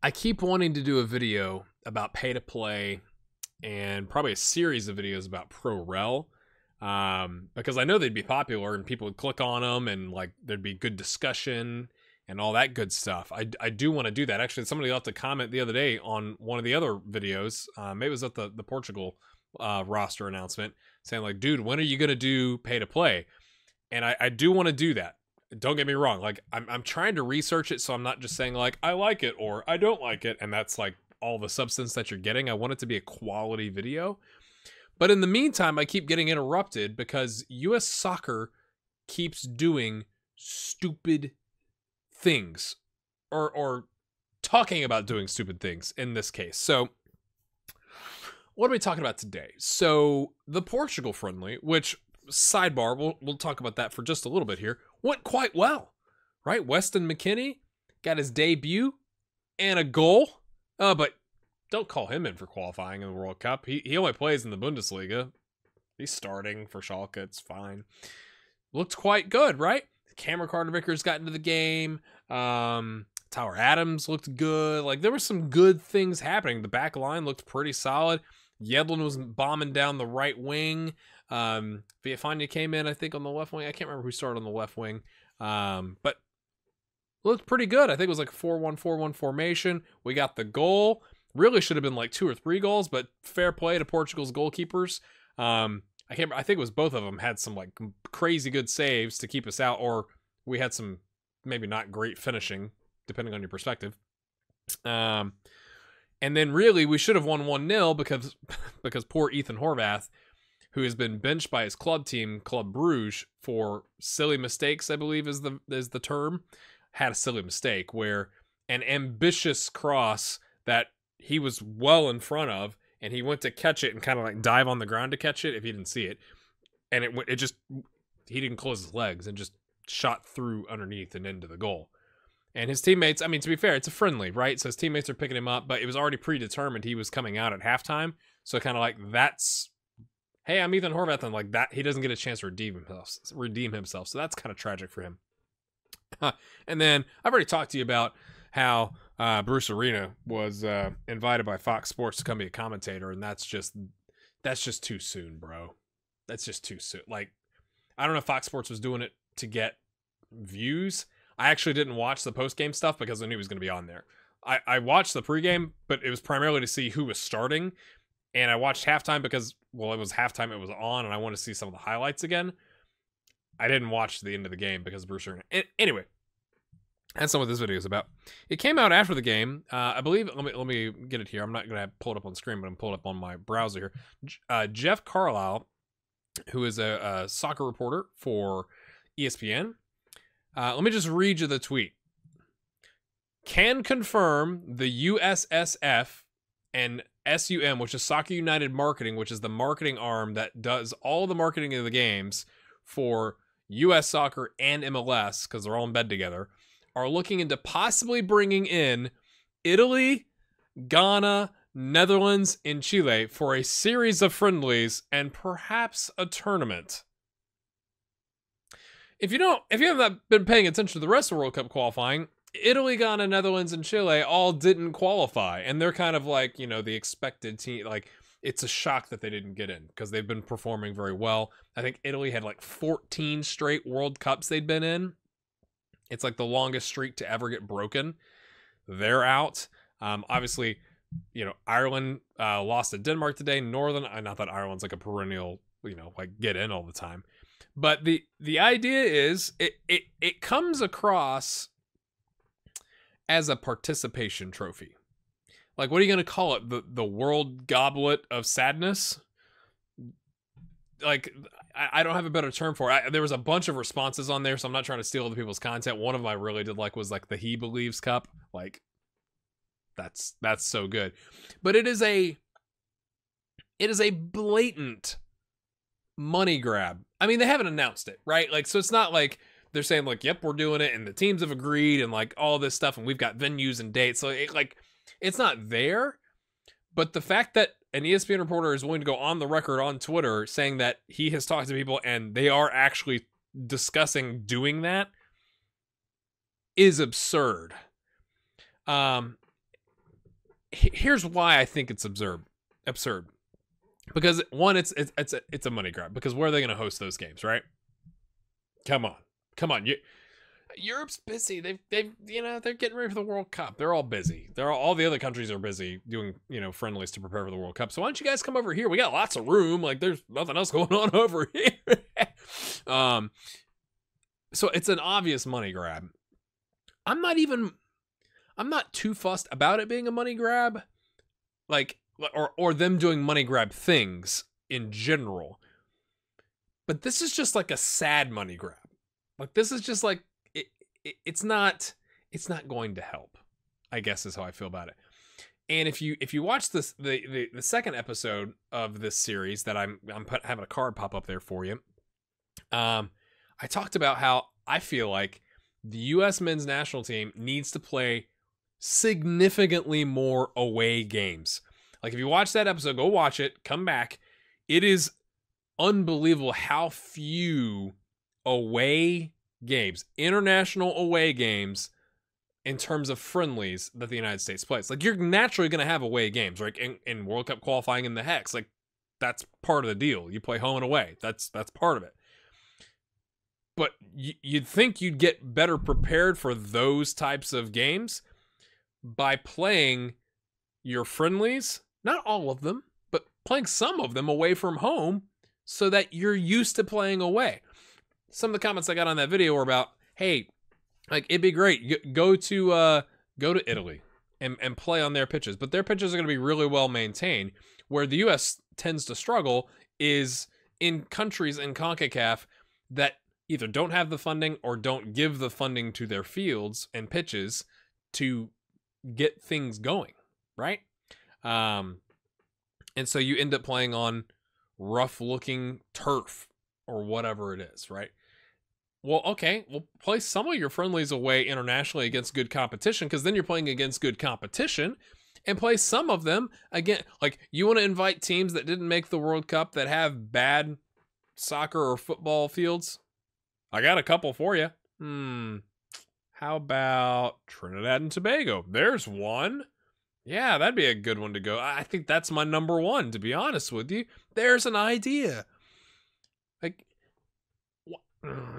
I keep wanting to do a video about pay to play and probably a series of videos about pro rel, because I know they'd be popular and people would click on them and like there'd be good discussion and all that good stuff. I do want to do that. Actually, somebody left a comment the other day on one of the other videos. Maybe it was at the Portugal roster announcement saying like, dude, when are you going to do pay to play? And I do want to do that. Don't get me wrong. Like I'm trying to research it. So I'm not just saying like, I like it or I don't like it. And that's like all the substance that you're getting. I want it to be a quality video. But in the meantime, I keep getting interrupted because US soccer keeps doing stupid things or talking about doing stupid things in this case. So what are we talking about today? So the Portugal friendly, which sidebar, we'll talk about that for just a little bit here, went quite well, right? Weston McKennie got his debut and a goal, but don't call him in for qualifying in the World Cup. He only plays in the Bundesliga. He's starting for Schalke. It's fine. Looked quite good, right? Cameron Carter-Vickers got into the game. Tyler Adams looked good. Like there were some good things happening. The back line looked pretty solid. Yedlin was bombing down the right wing. Villafaña came in, I think, on the left wing. I can't remember who started on the left wing. But looked pretty good. I think it was like a 4-1-4-1 formation. We got the goal. Really should have been like 2 or 3 goals, but fair play to Portugal's goalkeepers. I think it was both of them had some like crazy good saves to keep us out, or we had some maybe not great finishing, depending on your perspective. And then really we should have won 1-0 because poor Ethan Horvath, who has been benched by his club team, Club Bruges, for silly mistakes, I believe is the term, had a silly mistake where an ambitious cross that he was well in front of, and he went to catch it and kind of like dive on the ground to catch it if he didn't see it. And he didn't close his legs and just shot through underneath and into the goal. And his teammates, I mean, to be fair, it's a friendly, right? So his teammates are picking him up, but it was already predetermined he was coming out at halftime. So kind of like that's, hey, I'm Ethan Horvath, and like that, he doesn't get a chance to redeem himself. So that's kind of tragic for him. And then I've already talked to you about how Bruce Arena was invited by Fox Sports to come be a commentator, and that's just too soon, bro. That's just too soon. Like, I don't know if Fox Sports was doing it to get views. I actually didn't watch the post-game stuff because I knew he was going to be on there. I watched the pregame, but it was primarily to see who was starting, and I watched halftime because, well, it was halftime, it was on, and I want to see some of the highlights again. I didn't watch the end of the game because Bruce Arena. Anyway, that's not what this video is about. It came out after the game. I believe, let me get it here. I'm not going to pull it up on the screen, but I'm pulling it up on my browser here. Jeff Carlisle, who is a soccer reporter for ESPN. Let me just read you the tweet. Can confirm the USSF and SUM, which is Soccer United Marketing, which is the marketing arm that does all the marketing of the games for US Soccer and MLS, because they're all in bed together, are looking into possibly bringing in Italy, Ghana, Netherlands, and Chile for a series of friendlies and perhaps a tournament. If you haven't been paying attention to the rest of World Cup qualifying, Italy, Ghana, Netherlands, and Chile all didn't qualify, and they're kind of like, you know, the expected team. Like, it's a shock that they didn't get in because they've been performing very well. I think Italy had like 14 straight World Cups they'd been in. It's like the longest streak to ever get broken. They're out. Obviously, you know, Ireland lost to Denmark today. Not that Ireland's like a perennial, you know, like get in all the time. But the idea is it comes across as a participation trophy. Like, what are you going to call it? The World Goblet of Sadness? Like, I don't have a better term for it. There was a bunch of responses on there, so I'm not trying to steal other people's content. One of them I really did like was like the He Believes Cup. Like, that's so good. But it is a blatant money grab. I mean, they haven't announced it, right? Like, so it's not like they're saying like, yep, we're doing it, and the teams have agreed, and like all this stuff, and we've got venues and dates. So it's not there. But the fact that an ESPN reporter is willing to go on the record on Twitter saying that he has talked to people and they are actually discussing doing that is absurd. here's why I think it's absurd. Because one, it's a money grab. Because where are they going to host those games, right? Come on. Europe's busy. They've they're getting ready for the World Cup. They're all busy. All the other countries are busy doing friendlies to prepare for the World Cup. So why don't you guys come over here? We got lots of room. Like there's nothing else going on over here. So it's an obvious money grab. I'm not too fussed about it being a money grab, like or them doing money grab things in general. But this is just like a sad money grab. Like this is just like it's not going to help, I guess is how I feel about it. And if you watch this the second episode of this series that I'm having a card pop up there for you, I talked about how I feel like the U.S. men's national team needs to play significantly more away games. Like if you watch that episode, go watch it, come back. It is unbelievable how few away games, international away games, in terms of friendlies that the United States plays. Like you're naturally going to have away games, right? In World Cup qualifying in the Hex, like that's part of the deal. You play home and away. That's part of it. But you'd think you'd get better prepared for those types of games by playing your friendlies, not all of them, but playing some of them away from home so that you're used to playing away. Some of the comments I got on that video were about, hey, like it'd be great, go to Italy and play on their pitches, but their pitches are going to be really well maintained. Where the U.S. tends to struggle is in countries in CONCACAF that either don't have the funding or don't give the funding to their fields and pitches to get things going, right? And so you end up playing on rough-looking turf or whatever it is, right? Well, okay, well, play some of your friendlies away internationally against good competition, because then you're playing against good competition, and play some of them again. Like, you want to invite teams that didn't make the World Cup that have bad soccer or football fields? I got a couple for you. How about Trinidad and Tobago? There's one. Yeah, that'd be a good one to go. I think that's my number one, to be honest with you. There's an idea. Like,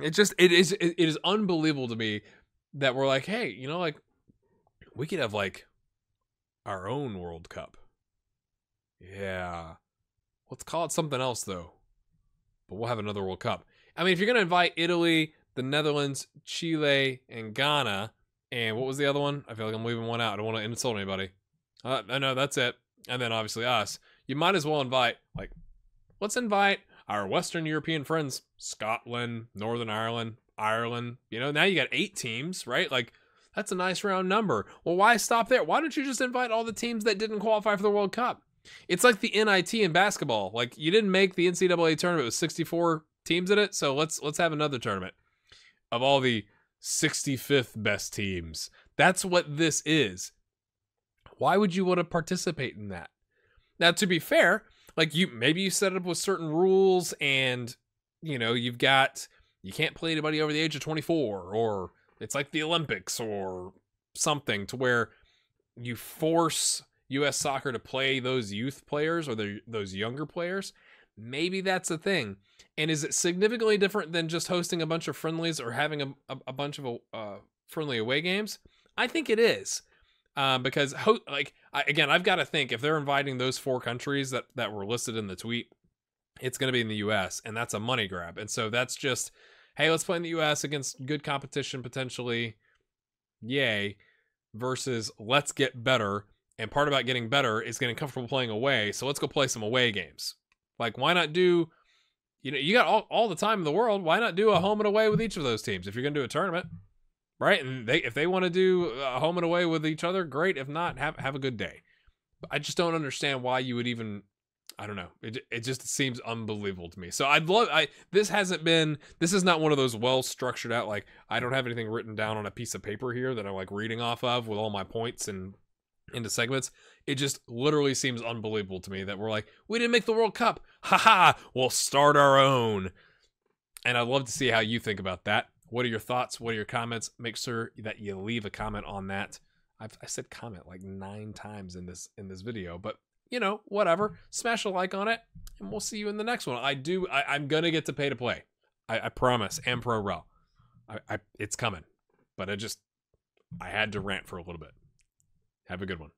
it is unbelievable to me that we're like, hey, like we could have like our own World Cup. Yeah. Let's call it something else though. But we'll have another World Cup. I mean, if you're going to invite Italy, the Netherlands, Chile, and Ghana, and what was the other one? I feel like I'm leaving one out. I don't want to insult anybody. I know that's it. And then obviously us. You might as well invite, like, let's invite our Western European friends, Scotland, Northern Ireland, Ireland. Now you got 8 teams, right? Like, that's a nice round number. Well, why stop there? Why don't you just invite all the teams that didn't qualify for the World Cup? It's like the NIT in basketball. Like, you didn't make the NCAA tournament with 64 teams in it, so let's have another tournament of all the 65th best teams. That's what this is. Why would you want to participate in that? Now, to be fair, like maybe you set it up with certain rules, and you can't play anybody over the age of 24, or it's like the Olympics or something to where you force U.S. soccer to play those youth players or those younger players. Maybe that's a thing. And is it significantly different than just hosting a bunch of friendlies or having a bunch of friendly away games? I think it is. Because I've got to think if they're inviting those 4 countries that were listed in the tweet, it's going to be in the U.S. and that's a money grab. And so that's just, hey, let's play in the U.S. against good competition potentially, yay, versus let's get better. And part about getting better is getting comfortable playing away. So let's go play some away games. Like, why not do, you got all the time in the world. Why not do a home and away with each of those teams if you're going to do a tournament? Right? And if they want to do a home and away with each other, great. If not, have a good day. But I just don't understand why you would even, I don't know. It just seems unbelievable to me. So this is not one of those well structured out, like I don't have anything written down on a piece of paper here that I'm like reading off of with all my points and into segments. It just literally seems unbelievable to me that we're like, we didn't make the World Cup. Haha, we'll start our own. And I'd love to see how you think about that. What are your thoughts? What are your comments? Make sure that you leave a comment on that I said comment like 9 times in this video, but you know, whatever. Smash a like on it, and we'll see you in the next one. I'm gonna get to pay to play. I promise. And Pro Rel. It's coming. But I had to rant for a little bit. Have a good one.